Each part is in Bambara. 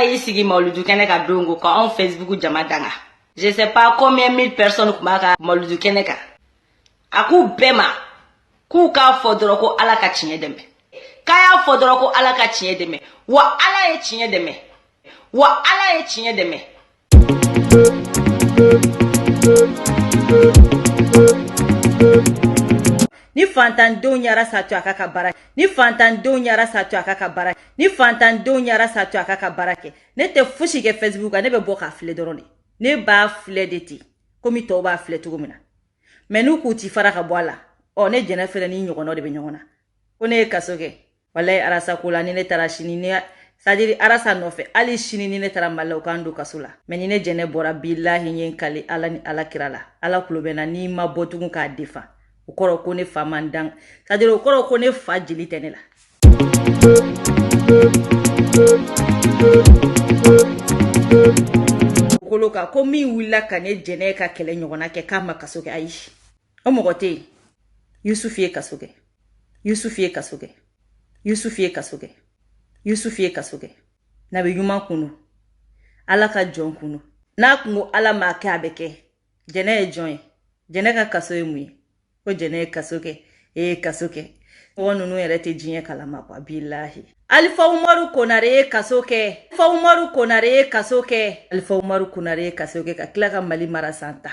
ala y'i mauludu kene ka dongo ka on Facebook jama danga. Je sais pas combien mille personnes kumaka mauludu kene ka. Aku bema ku ka fodoro ko ala ka tiɲɛ dɛmɛ. Kaya fodoro ko ala ka tiɲɛ dɛmɛ. Wa ala ye tiɲɛ dɛmɛ. Wa ala ye tiɲɛ dɛmɛ. Ni fantandenw yara satu aka ka bara. Ni fantandenw yara satu aka ka bara. Ni fantandenw yara satu aka ka bara kɛ. Ne tɛ fosi kɛ Facebook ne bɛ bɔ ka filɛ dɔrɔn de. Ne b'a filɛ de ten. Komi tɔw b'a filɛ cogo min na. Mais n'u k'u ti fara ka bɔ a la. Ne jɛnɛ filɛ ni ɲɔgɔnnaw de bɛ ɲɔgɔn na. Ko ne ye kaso kɛ. Walayi arasa ko la ni ne taara sini ni c'est-à-dire arasa nɔfɛ hali sini ni ne taara Mali la u k'an don kaso la. Mais ni ne jɛnɛ bɔra bilahi n ye n kale ala ni ala kira la. Ala kulo bɛ na n'i ma bɔ tugun k'a defa. O kɔrɔ ko ne fa man dan. C'est-à-dire o kɔrɔ ko ne fa jeli tɛ ne la. Kolo ka ko min wulila ka ne jɛnɛ ka kɛlɛ ɲɔgɔnna kɛ k'a ma kaso kɛ ayi. O mɔgɔ tɛ yen. Yusufu ye kaso kɛ. Yusufu ye kaso kɛ. Yusufu ye kaso kɛ. Yusufu ye kaso kɛ. Nabi ɲuman kunu. Ala ka jɔn kunu. N'a kun ko ala m'a kɛ a bɛ kɛ. Jɛnɛ ye jɔn ye. Jɛnɛ ka kaso ye mun ye? Ko jɛnɛ ye kaso kɛ. Kaso kɛ. Mɔgɔ ninnu yɛrɛ tɛ diɲɛ kalama quoi bilahi. Alifa Umaru Konare ye kaso kɛ. Alifa Umaru Konare ye kaso kɛ. Alifa Umaru Konare ye kaso kɛ ka tila ka Mali mara san 10.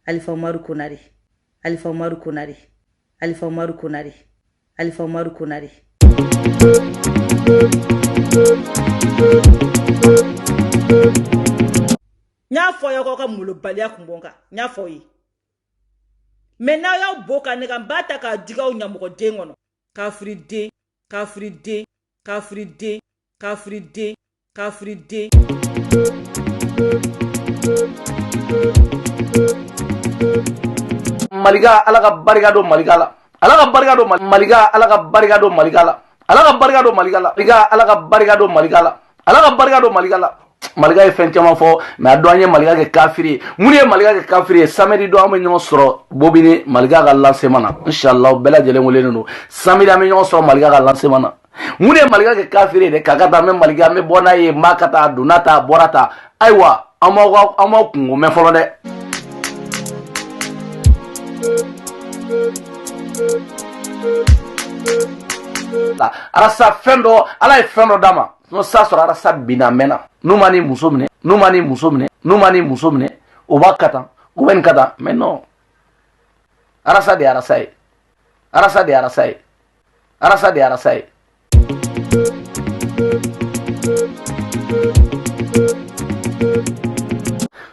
Alifa Umaru Konare. Alifa Umaru Konare. Alifa Umaru Konare. Alifa Umaru Konare. Nya fɔ y'aw ka molobaliya kun bɔ n kan. Nya fɔ ye. Mais n'a y'aw bɔ ka ne kan n b'a ta k'a digi aw ɲamɔgɔden kɔnɔ. Kafiriden, kafiriden, kafiriden, kafiriden, kafiriden. Maliga ala ka barika don Maliga la. Ala ka barika don Maliga, ala ka barika don Maliga la. Ala ka barika don Maliga la. Maliga ala ka barika don Maliga la. Ala ka barika don Maliga la. Maliga ye fɛn caman fɔ mais a dɔn an ye Maliga kɛ kafiri ye. Mun ye Maliga kɛ kafiri ye? Samedi don an bɛ ɲɔgɔn sɔrɔ Bobini Maliga ka lancement na. Inshallah bɛɛ lajɛlen welelen don. Samedi an bɛ ɲɔgɔn sɔrɔ Maliga ka lancement na. Mun ye Maliga kɛ kafiri ye dɛ? K'a ka taa an bɛ Maliga an bɛ bɔ n'a ye maa ka taa a donna ta a bɔra ta. Ayiwa an m'aw kungo mɛn fɔlɔ dɛ. Arasa fɛn dɔ ala ye fɛn dɔ d'a ma. No sa sɔrɔ arasa binna mɛnna. N'u ma ni muso minɛ, n'u ma ni muso minɛ, n'u ma ni muso minɛ, o b'a ka tan, u bɛ nin ka tan, mais non. Arasa de arasa ye. Arasa de arasa ye. Arasa de arasa ye.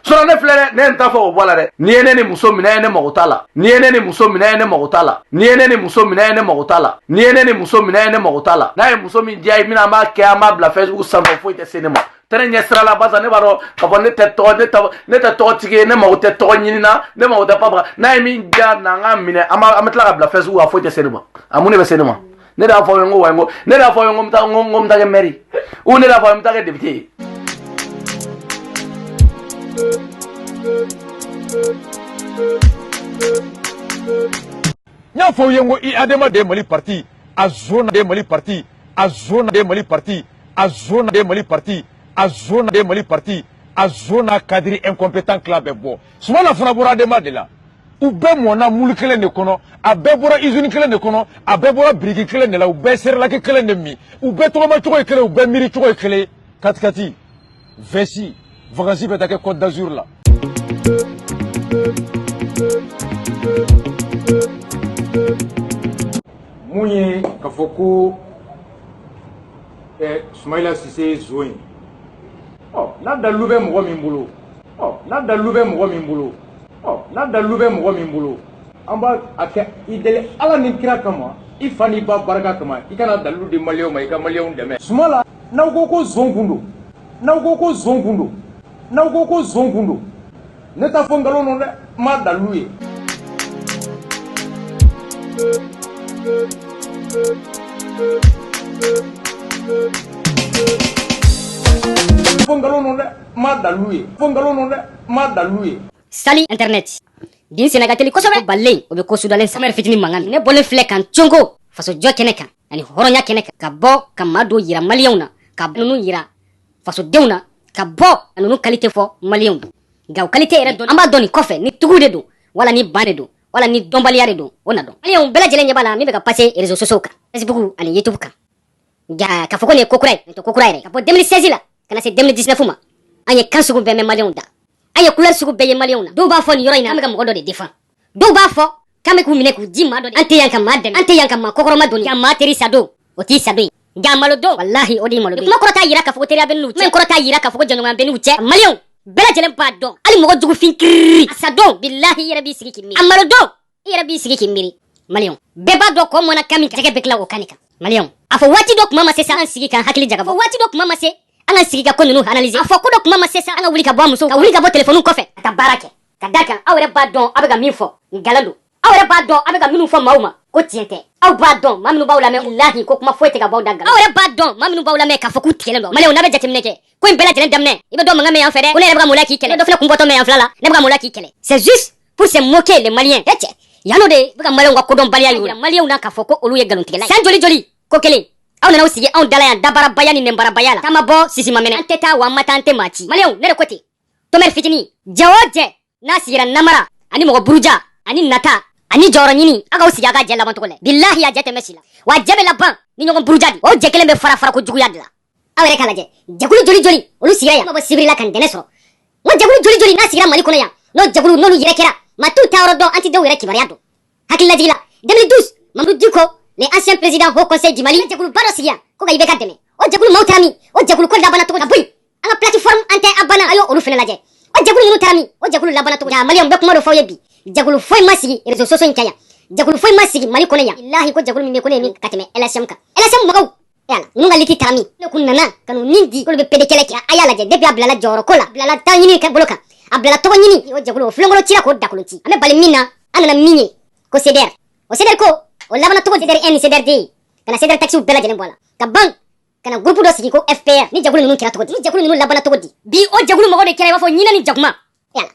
Sɔrɔ ne filɛ dɛ, ne ye n ta fɔ o bɔ la dɛ. N'i ye ne ni muso minɛ ne mago t'a la. N'i ye ne ni muso minɛ ne mago t'a la. N'i ye ne ni muso minɛ ne mago t'a la. N'i ye ne ni muso minɛ ne mago t'a la. N'a ye muso min diya ye min an b'a kɛ an b'a bila Facebook sanfɛ foyi tɛ se ne ma. Tɛnɛ ɲɛ sira la basa ne b'a dɔn k'a fɔ ne tɛ tɔgɔtigi ye, ne mago tɛ tɔgɔ ɲini na, ne mago tɛ papa. N'a ye min diya na an k'a minɛ an bɛ tila ka bila Facebook a foyi tɛ se ne ma. A mun de bɛ se ne ma? Ne de y'a fɔ aw ye n ko wa n ko ne de y'a fɔ aw ye n ko n bɛ taa kɛ maire ou ne de y'a fɔ aw ye n bɛ taa kɛ député ye. Nya fo yengo I adema de Mali parti a zona de Mali parti a zona de Mali parti a zona de Mali parti a zona de Mali parti a zona cadre incompétent club bo suma la fana bora adema de la u bɛ mɔna mulu kelen de kɔnɔ a bɛɛ bɔra usine kelen de kɔnɔ a bɛɛ bɔra biriki kelen de la u bɛɛ serelaki kelen de mi u bɛɛ tɔgɔma cogo ye kelen u bɛɛ miiri cogo ye kelen katikati vesi vacances bɛ taa kɛ Côte d'Azur la. Mun ye k'a fɔ ko Soumaïla Cissé zo ye n'a dalilu bɛ mɔgɔ min bolo n'a dalilu bɛ mɔgɔ min bolo n'a dalilu bɛ mɔgɔ min bolo an b'a a kɛ I deli Ala ni kira kama I fa n'i ba barika kama I kana dalilu di maliyɛnw ma I ka maliyɛnw dɛmɛ. Sumala n'aw ko ko zon kun don n'aw ko ko zon kun don n'aw ko ko zon kun don ne t'a fɔ nkalon don dɛ n m'a dalilu ye. Sali internet bin Sénégal kosɛbɛ balen o bɛ ko sudalen samɛrɛ fitinin mankan ne bɔlen filɛ kan conko faso jɔ kɛnɛ kan ani hɔrɔnya kɛnɛ kan ka bɔ ka maa dɔ yira maliyɛnw na ka ninnu yira fasodenw na ka bɔ ninnu qualité fɔ maliyɛnw nka o qualité yɛrɛ dɔn an b'a dɔn nin kɔfɛ ni tugu de don wala ni ban de don wala ni dɔnbaliya de don o na dɔn maliyɛnw bɛɛ lajɛlen ɲɛ b'a la min bɛ ka passer réseaux sociaux kan Facebook ani YouTube kan nka k'a fɔ ko nin ye ko kura ye nin tɛ ko kura yɛrɛ ka bɔ 2016 la ka na se 2019 ma an ye kan sugu bɛɛ mɛn maliyɛnw da an ye couleur sugu bɛɛ ye maliyɛnw na dɔw b'a fɔ nin yɔrɔ in na an bɛ ka mɔgɔ dɔ de défend dɔw b'a fɔ k'an bɛ k'u minɛ k'u di maa dɔ de an tɛ yan ka maa dɛmɛ an tɛ yan ka maa kɔkɔrɔma donni ka maa teri sa don o t'i sa don ye nka malo don walahi o de ye malo don kuma kɔrɔ t'a yira k'a fɔ ko teriya bɛ n'u cɛ kuma kɔrɔ t'a yira k'a fɔ ko jɛɲɔgɔnya bɛ n'u cɛ maliyɛnw bɛɛ lajɛlen b'a dɔn hali mɔgɔ jugufin kiriri a sa don bilahi i yɛrɛ b'i sigi k'i miiri a malo don i yɛrɛ b'i sigi k'i miiri maliyɛnw bɛɛ b'a dɔn kɔ mɔna kan min jɛgɛ bɛ tila o kan nin kan maliyɛnw a fɔ waati dɔ kuma ma se sa an sigi k'an hakili jagabɔ fɔ waati dɔ kuma ma se an ka sigi ka ko ninnu analyser a fɔ ko dɔ kuma ma se sa an ka wuli ka bɔ an musow ka wuli ka bɔ téléphone kɔfɛ ka taa baara kɛ ka d'a kan aw yɛrɛ b'a dɔn aw bɛ ka min fɔ ngalon don aw yɛrɛ b'a dɔn aw bɛ ka minnu fɔ maaw ma ko tiɲɛ tɛ aw b'a dɔn maa minnu b'aw lamɛn walahi ko kuma foyi tɛ ka bɔ aw da ngalon aw yɛrɛ b'a dɔn maa minnu b'aw lamɛn k'a fɔ k'u tigɛlen don maliyɛnw n'a bɛ jateminɛ kɛ ko in bɛɛ lajɛlen daminɛ i bɛ dɔn mankan mɛn yan fɛ dɛ ko ne yɛrɛ bɛ ka mun la k'i kɛlɛ dɔ fana kun bɔtɔ mɛn yan fila la ne bɛ ka mun la k'i kɛlɛ c'est juste pour se moquer les maliens e cɛ yan'o de bɛ ka maliyɛnw ka kodɔnbaliya yira maliyɛnw na k'a fɔ ko olu ye nkalontigɛla san joli joli ko kelen aw nana aw sigi anw dala yan dabarabaya ni nɛnbarabaya la k'an ma bɔ sisima minɛ an tɛ taa wa an ma taa an tɛ maa ci maliyɛnw ne de ko ten tomɛri fitinin jɛ o jɛ n'a sigira namara ani mɔgɔ buruja ani nata ani jɔyɔrɔ ɲini aw k'aw sigi a ka jɛ laban tɔgɔ lɛ bilahi a jɛ tɛmɛ si la wa jɛ bɛ laban ni ɲɔgɔn buruja di o jɛ kelen bɛ fara fara ko juguya de la aw yɛrɛ k'a lajɛ jɛkulu joli joli olu sigira yan ma bɔ sibiri la ka ntɛnɛ sɔrɔ n ko jɛkulu joli joli n'a sigira mali kɔnɔ yan n'o jɛkulu n'olu yɛrɛ kɛra ma t'u ta yɔrɔ dɔn an tɛ dɔw yɛrɛ kibaruya dɔn hakililajigi la 2012 Mamadou Diko les anciens présidents au conseil du Mali jɛkulu ba dɔ sigi yan ko ka IBK dɛmɛ o jɛkulu maaw taara min o jɛkulu ko labana cogo ka bɔ yen an ka plateforme an tɛ a banna a y'o olu fana lajɛ o jɛkulu ninnu taara min o jɛkulu labana cogo maliyɛnw bɛ kuma dɔ fɔ aw ye bi jɛkulu foyi ma sigi réseaux sociaux in kan yan jɛkulu foyi ma sigi mali kɔnɔ yan bilahi ko jɛkulu min bɛ ko ne ye min ka tɛmɛ LSM kan LSM mɔgɔw yala ninnu ka liti taara min ne kun nana ka n'u nin di k'olu bɛ PD kɛlɛ kɛ a y'a lajɛ depuis a bilala jɔyɔrɔ ko la a bilala taa ɲini ka bolo kan a bilala tɔgɔ ɲini o jɛkulu o filenkɔrɔ cira k'o dakolon ci an bɛ bali min na an nana min ye ko CDR o CDR ko o labana cogo CDR 1 ni CDR 2 ka na CDR taxiw bɛɛ lajɛlen bɔ a la ka ban ka na groupe dɔ sigi ko FPR ni jɛkulu ninnu kɛra cogo di ni jɛkulu ninnu labana cogo di bi o jɛkulu mɔgɔw de kɛra i b'a fɔ ɲinɛ ni jakuma yala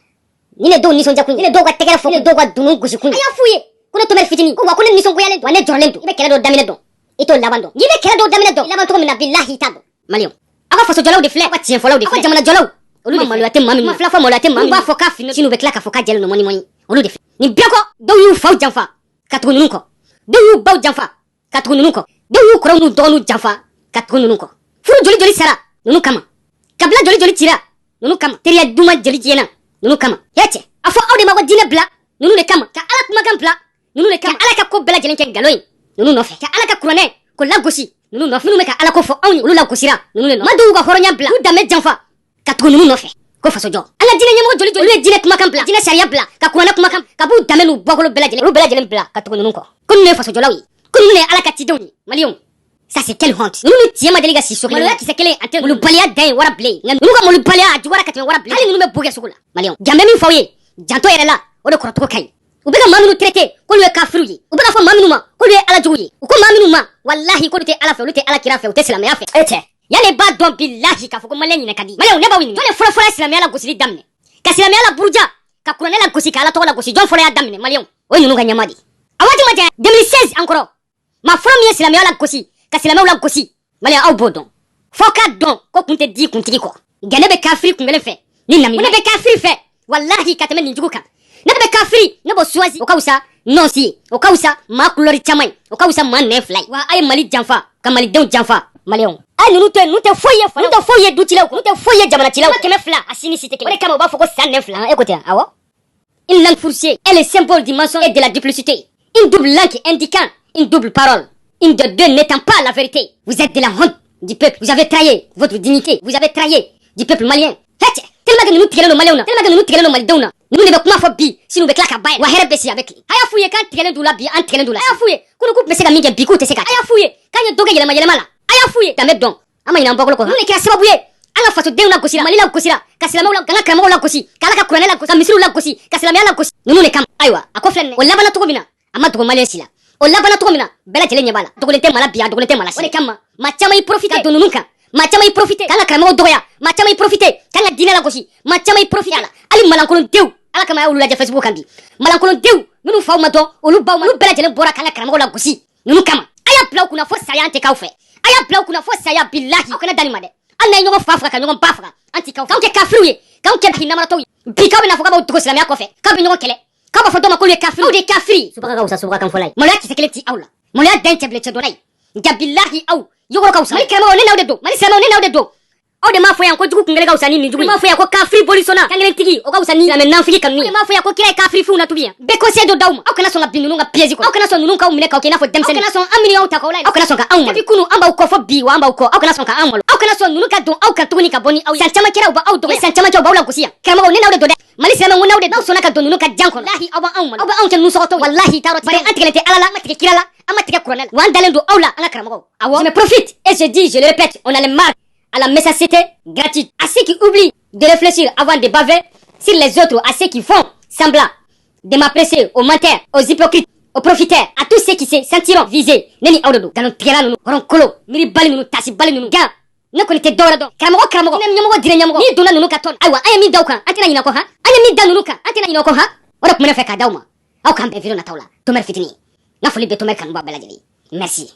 ni ne dɔw nisɔndiya kun ni ne dɔw ka tɛgɛrɛ fɔ ni ne dɔw ka dunun gosi kun a y'a f'u ye ko ne tomɛri fitinin ko wa ko ne nisɔngoyalen don wa ne jɔrɔlen don i bɛ kɛlɛ dɔw daminɛ dɔn i t'o laban dɔn n'i bɛ kɛlɛ dɔw daminɛ dɔn i laban cogo min na bilahi i t'a dɔn maliyɛnw aw ka fasojɔlaw de filɛ aw ka tiɲɛfɔlaw de filɛ aw ka jamanajɔlaw olu de maloya tɛ maa min ma fila fɔ maloya tɛ maa min b'a fɔ k'a fini sini u bɛ tila k'a fɔ k'a jɛlen don mɔni olu de filɛ nin bɛɛ kɔ dɔw y'u faw janfa ka tugu ninnu kɔ dɔw y'u baw janfa ka tugu ninnu kɔ dɔw y'u kɔrɔw n'u dɔgɔninw janfa ka tugu ninnu kɔ furu joli joli sara ninnu kama kabila joli joli cira ninnu kama teriya duman jeli jɛna ninnu kama hɛ cɛ a fɔ aw de ma ko diinɛ bila ninnu de kama ka ala kumakan bila ninnu de kama ka ala ka ko bɛɛ lajɛlen kɛ nkalon ye ninnu nɔfɛ ka ala ka kuranɛ ko lagosi ninnu nɔfɛ minnu bɛ ka ala ko fɔ anw ye olu lagosira ninnu de nɔfɛ ma dɔw ka hɔrɔnya bila k'u danbe janfa ka tugu ninnu nɔfɛ ko fasojɔ an ka diinɛ ɲɛmɔgɔ joli joli olu ye diinɛ kumakan bila diinɛ sariya bila ka kuranɛ kumakan ka b'u danbe n'u bɔkolo bɛɛ lajɛlen olu bɛɛ lajɛlen bila ka tugu ninnu kɔ ko ninnu ye fasojɔlaw ye ko ninnu ye ala ka cidenw ye maliyɛnw ça c'est quelle honte ninnu ni tiɲɛ ma deli ka si sɔrɔ maloya kisɛ kelen an tɛ molobaliya dan ye wara bilen nka ninnu ka molobaliya a juguyara ka tɛmɛ wara bilen hali ninnu bɛ bo kɛ sugu la maliyɛnw jan bɛ min fɔ aw ye janto yɛrɛ la o de kɔrɔcogo ka ɲi u bɛ ka maa minnu traité k'olu ye kafiru ye u bɛ ka fɔ maa minnu ma k'olu ye alajugu ye u ko maa minnu ma walahi k'olu tɛ ala fɛ olu tɛ ala kira fɛ u tɛ silamɛya fɛ e cɛ yanni b'a dɔn bilahi k'a fɔ ko maliyɛn ɲinɛ ka di maliyɛnw ne b'aw ɲininka jɔn de fɔlɔ fɔlɔ ye silamɛya la gosili daminɛ ka silamɛya la buruja ka kuranɛ la gosi ka ala tɔgɔ la gosi jɔn fɔlɔ y'a daminɛ maliyɛnw o ye ninnu ka ɲɛma de a waati ma jan 2016 an kɔrɔ maa fɔlɔ min ye silamɛya la gosi ka silamɛw la gosi maliyɛn aw b'o dɔn fɔ k'a dɔn ko kun tɛ di kuntigi kɔ nka ne bɛ kafiri kun kelen fɛ ni namina ne bɛ kafiri fɛ walahi ka tɛmɛ nin jugu kan ne bɛ kafiri ne b'o suwazi o ka wusa nɔnsi ye o ka wusa maa kulɔri caman ye o ka wusa maa nɛn fila ye wa a ye mali janfa ka malidenw janfa maliyɛnw a ninnu tɛ foyi ye fana ninnu tɛ foyi ye dutilaw ninnu tɛ foyi ye jamanacilaw 200 a si ni si tɛ kelen o de kama u b'a fɔ ko san nɛn fila e ko ten awɔ une langue fourchée est le symbole du mensonge et de la duplicité une double langue indiquant une double parole une de deux n'étant pas la vérité vous êtes de la honte du peuple vous avez trahi votre dignité vous avez trahi du peuple malien hɛcɛ tellement que ninnu tigɛlen don maliyɛnw na tellement que ninnu tigɛlen don malidenw na ninnu de bɛ kuma fɔ bi sini u bɛ tila ka ba ye wa hɛrɛ bɛ si a bɛ tile a y'a f'u ye k'an tigɛlen d'u la bi an tigɛlen d'u la a y'a f'u ye ko ni k'u tun bɛ se ka min kɛ bi k'u tɛ se ka kɛ a y'a f'u ye k'an ye dɔ kɛ yɛlɛma yɛlɛma la a y'a f'u ye danbe dɔn an ma ɲinɛ an bɔkolo kɔ ninnu de kɛra sababu ye an ka fasodenw la gosira mali la gosira ka silamɛw la ka an ka karamɔgɔw la gosi ka ala ka kuranɛ la gosi ka misiriw la gosi ka silamɛya la gosi ninnu de kama ayiwa a ko filɛ nin ye o labanna cogo min na a ma dogo maliyɛn si la o labanna cogo min na bɛɛ lajɛlen ɲɛ b'a la dogolen tɛ mala bi a dogolen tɛ mala si o de kama maa caman y'i profité ka don ninnu kan maa caman y'i profité k'an ka karamɔgɔw dɔgɔya maa caman y'i profité k'an ka diinɛ la gosi maa caman y'i profité a la hali malankolondenw ala kama a y'olu lajɛ Facebook kan bi malankolondenw minnu faw ma dɔn olu baw ma olu bɛɛ lajɛlen bɔra k'an ka karamɔgɔw la gosi ninnu kama a y'a bila u kunna fo saya an tɛ k'aw fɛ a y'a bila u kunna fo saya bilahi aw kana da nin ma dɛ an na ɲɔgɔn fa faga ka ɲɔgɔn ba faga an ti kaw kɛ kafiriw ye k'anw kɛ hinamaratɔw ye bi k'aw bɛna fɔ k'aw b'aw dogo silamɛya kɔfɛ k'aw bɛ ɲɔgɔn kɛlɛ k'aw b'a fɔ dɔ ma k'olu ye kafiri aw de ye kafiri subaga ka wusa subaga kan fɔla ye maloya kisɛ kelen ti aw la maloya den cɛ bilen cɛ dɔnna ye nka bilahi aw yɔgɔrɔ ka wusa mali karamɔgɔw ne n'aw de don mali silamɛw ne n'aw de don aw de m'a fɔ yan ko jugu kun kelen ka wusa ni nin jugu ye m'a fɔ yan ko kafiri bolisonna kankelen tigi o ka wusa ni silamɛ nanfigi kanu ye m'a fɔ yan ko kira ye kafiri fiw na tubi yan bɛɛ conseil dɔ d'aw ma aw kana sɔn ka bin ninnu ka piège kɔnɔ aw kana sɔn ninnu k'aw minɛ k'aw kɛ i n'a fɔ denmisɛnnin aw kana sɔn an minnu y'aw ta k'aw la aw kana sɔn ka anw malo depuis kunu an b'aw kɔ fɔ bi wa an b'aw kɔ aw kana sɔn ka anw malo aw kana sɔn ninnu ka don aw kan tuguni ka bɔ ni aw ye san caman kɛra u b'aw dɔgɔya san caman kɛ u b'aw lagosi yan karamɔgɔw ne n'aw de don dɛ mali silamɛw n'aw de n'aw sɔnna ka don ninnu ka jan kɔnɔ wallahi aw b'anw malo aw b'anw cɛ ninnu sɔgɔtɔ wallahi taarɔ bari an tigɛlen tɛ ala la an ma tigɛ kira la an ma tigɛ kuranɛ la wa an dalen don aw la an ka karamɔgɔw awɔ je me profite et je dis je le répète on a les marques à la messagerie gratuite à ceux qui oublient de réfléchir avant de baver sur les autres, à ceux qui font semblant de m'apprécier aux menteurs, aux hypocrites, aux profiteurs, à tous ceux qui se sentiront visés. Neni audodo, ganon tigala nunu, horon kolo, miri bali nunu, tasi bali nunu, ga. Ne konite dora don. Karamɔgɔ, ina nyamogo dire nyamogo. Ni donna nunu ka ton. Aywa, aya mi daw kan, antina ina ko ha. Aya mi da nunu kan, antina ina ko ha. Wala kumena fe ka daw ma. Aw kan be video na tawla. Tomer fitini. Na foli be tomer kan ba bela jeli. Merci.